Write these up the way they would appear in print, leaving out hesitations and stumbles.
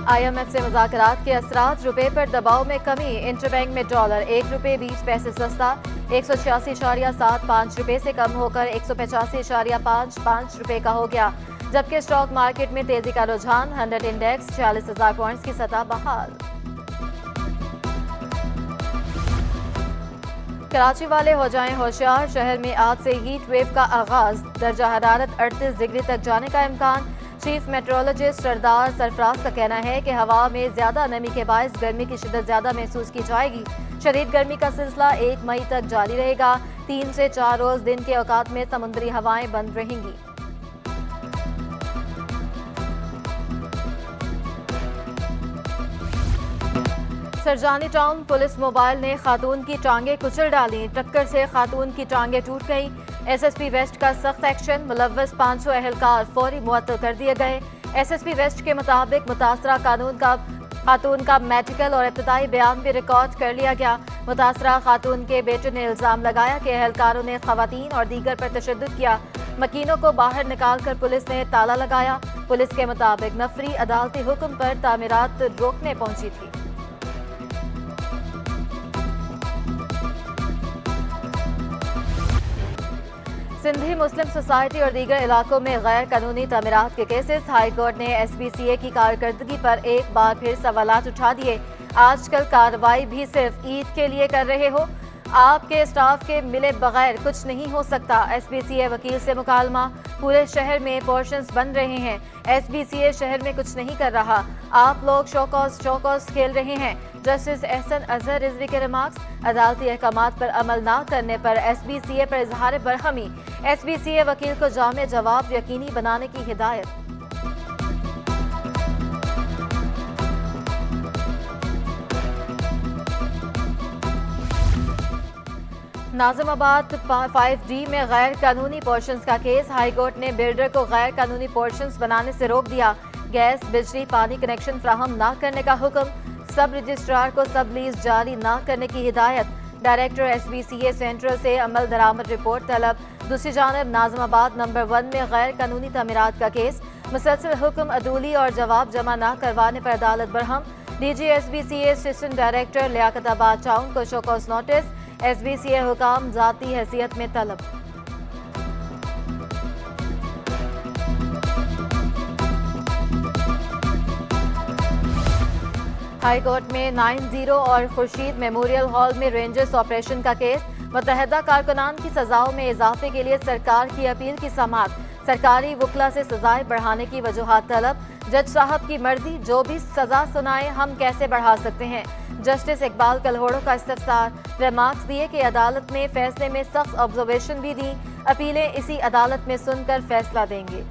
IMF से मुज़ाकरात के असरात, रुपए पर दबाव में कमी। इंटरबैंक में डॉलर 1 रुपये 20 पैसे सस्ता 186.75 रुपये से कम होकर 185.55 रुपये का हो गया। जबकि स्टॉक मार्केट में तेजी का रुझान, 100 इंडेक्स 46,000 पॉइंट्स की सतह बहाल। कराची वाले हो जाएं होशियार, शहर में आज से हीट वेव का आगाज। दर्जा हरारत 38 डिग्री तक जाने का इम्कान। चीफ मेट्रोलॉजिस्ट सरदार सरफराज का कहना है कि हवा में ज्यादा नमी के बायस गर्मी की शिद्दत ज्यादा महसूस की जाएगी। शदीद गर्मी का सिलसिला 1 मई तक जारी रहेगा। 3 से 4 रोज दिन के औकात में समुद्री हवाएं बंद रहेंगी। सरजानी टाउन पुलिस मोबाइल ने खातून की टांगे कुचल डाली। टक्कर से खातून की टांगे टूट गई। SSP वेस्ट का सख्त एक्शन, मुलव्वस 500 अहलकार फौरी मुअत्तल कर दिए गए। SSP वेस्ट के मुताबिक मुतासरा खातून का मेडिकल और इब्तदाई बयान भी रिकॉर्ड कर लिया गया। मुतासरा खातून के बेटे ने इल्जाम लगाया कि अहलकारों ने खवातीन और दीगर पर तशद्दुद किया। मकीनों को बाहर निकालकर पुलिस ने ताला लगाया। पुलिस के मुताबिक नफरी अदालती हुक्म पर तामीरात रोकने पहुंची थी। सिंधी मुस्लिम सोसाइटी और दीगर इलाकों में गैर कानूनी तामीरात के केसेस। हाई कोर्ट ने SPCA की कारकर्दगी पर एक बार फिर सवालात उठा दिए। आजकल कार्रवाई भी सिर्फ ईद के लिए कर रहे हो, आपके स्टाफ के मिले बगैर कुछ नहीं हो सकता। SPCA वकील से मुकालमा, पूरे शहर में पोर्शंस बन रहे हैं। SPCA शहर में कुछ नहीं कर रहा, आप लोग शोकॉस खेल रहे हैं। जस्टिस एहसन अजहर रिजवी के रिमार्क्स, अदालती अहकामात पर अमल न करने पर SPCA पर इजहार बरहमी। SPCA वकील को जामे जवाब यकीनी बनाने की हिदायत। नाजिमाबाद 5D में गैर कानूनी पोर्शंस का केस। हाईकोर्ट ने बिल्डर को गैर कानूनी पोर्शंस बनाने से रोक दिया। गैस, बिजली, पानी कनेक्शन फ्राहम न करने का हुक्म। सब रजिस्ट्रार को सब लीज जारी न करने की हिदायत। डायरेक्टर SPCA सेंट्रल से अमल दरामद रिपोर्ट तलब। दूसरी जानब नाजिमाबाद नंबर 1 में गैर कानूनी तामीरात का केस। मुसलसल हुक्म अदूली और जवाब जमा न करवाने पर अदालत Barham. DG SPCA assistant director Liaquatabad town को शोकॉस नोटिस। SPCA हुकाम जाती हैसियत में तलब। हाई कोर्ट में 90 और खुर्शीद मेमोरियल हॉल में रेंजर्स ऑपरेशन का केस। मुतहदा कारकुनान की सजाओं में इजाफे के लिए सरकार की अपील की समाअत। सरकारी वकला से सजाएं बढ़ाने की वजूहात तलब। जज साहब की मर्जी, जो भी सजा सुनाए हम कैसे बढ़ा सकते हैं। जस्टिस इकबाल कलहोड़ो का इस्तफसार, रिमार्क्स दिए कि अदालत ने फैसले में सख्त ऑब्जर्वेशन भी दी। अपीलें इसी अदालत में सुनकर फैसला देंगे।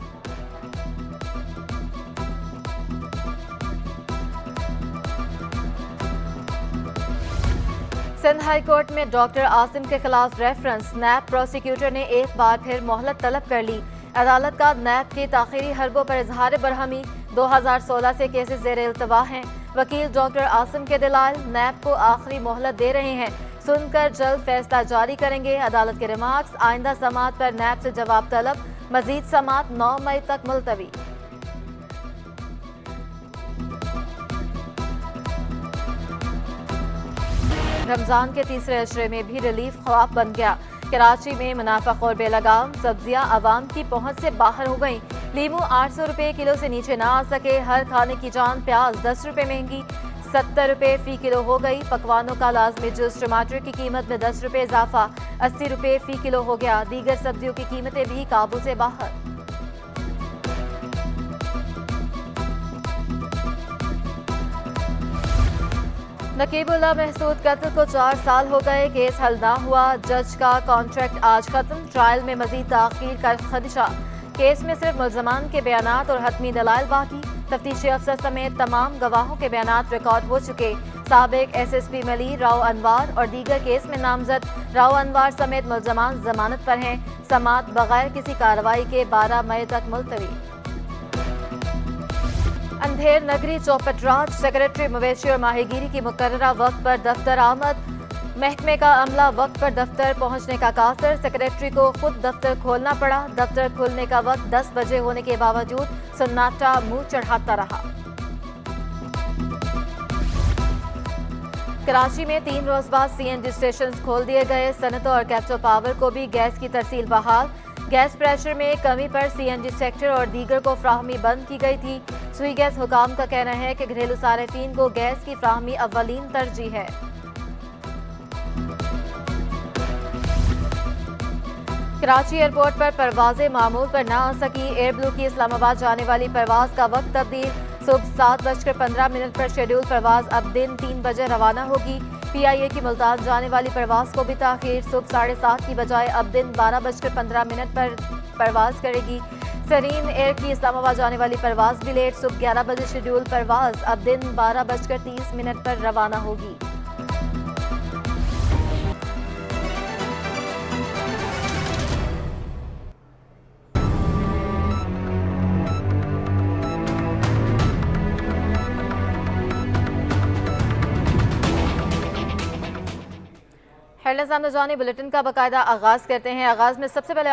सिंध हाई कोर्ट में डॉक्टर आसिम के खिलाफ रेफरेंस। नैब प्रोसिक्यूटर ने एक बार फिर मोहलत तलब कर ली। अदालत का नैब की ताखीरी हरबों पर इजहार बरहमी। 2016 से केसेस ज़ेर इल्तवा हैं। वकील डॉक्टर आसिम के दलाल नैब को आखिरी मोहलत दे रहे हैं, सुनकर जल्द फैसला जारी करेंगे। अदालत के रिमार्क्स, आइंदा समाअत पर नैब से जवाब तलब। मजीद समाअत 9 मई तक मुलतवी। रमजान के तीसरे अशरे में भी रिलीफ ख्वाब बन गया। कराची में मुनाफाखोर बेलगाम सब्जियां आवाम की पहुंच से बाहर हो गईं। लीमू 800 रुपये किलो से नीचे ना आ सके। हर खाने की जान प्याज 10 रुपये महंगी 70 रुपये फी किलो हो गई। पकवानों का लाजमी जुज टमाटर की कीमत में 10 रुपये इजाफा 80 रुपये फी किलो हो गया। दीगर सब्जियों की कीमतें भी काबू से बाहर। नकीबुल्लाह महसूद कत्ल को 4 साल हो गए, केस हल ना हुआ। जज का कॉन्ट्रैक्ट आज खत्म, ट्रायल में मजीद ताखीर का खदशा। केस में सिर्फ मुल्जमान के बयानात और हतमी दलाइल बाकी। तफ्तीशी अफसर समेत तमाम गवाहों के बयानात रिकॉर्ड हो चुके। साबिक SSP मली राव अनवार और दीगर केस में नामजद राव अनवार समेत मुल्जमान जमानत पर हैं। समाअत बगैर किसी कार्रवाई के 12 मई तक मुलतवी। अंधेर नगरी चौपटराज सेक्रेटरी मवेशी और माहीगीरी की मुकर्ररा वक्त पर दफ्तर आमद। महकमे का अमला वक्त पर दफ्तर पहुंचने का कासर। सेक्रेटरी को खुद दफ्तर खोलना पड़ा। दफ्तर खुलने का वक्त 10 बजे होने के बावजूद सन्नाटा मुंह चढ़ाता रहा। कराची में 3 रोज बाद सीएनजी स्टेशन खोल दिए गए। सनत और कैपिटल पावर को भी गैस की तरसील बहाल। गैस प्रेशर में कमी पर सीएनजी सेक्टर और दीगर को फ्राहमी बंद की गई थी। सुई गैस हुकाम का कहना है कि घरेलू सारिफीन को गैस की फ्राहमी अव्वलीन तरजीह है। कराची एयरपोर्ट पर परवाजें मामूल पर ना आ सकी। एयर ब्लू की इस्लामाबाद जाने वाली परवाज का वक्त तब्दील। सुबह 7:15 पर शेड्यूल परवाज अब दिन 3 बजे रवाना होगी। PIA की मुल्तान जाने वाली परवाज को भी ताखीर। सुबह 7:30 की बजाय अब दिन 12:15 पर परवाज करेगी। सरीन एयर की इस्लामाबाद जाने वाली परवाज भी लेट। सुबह 11 बजे शेड्यूल परवाज अब दिन 12:30 पर रवाना होगी। हेडलाइंस सामने जाने बुलेटिन का बाकायदा आगाज करते हैं। आगाज में सबसे पहले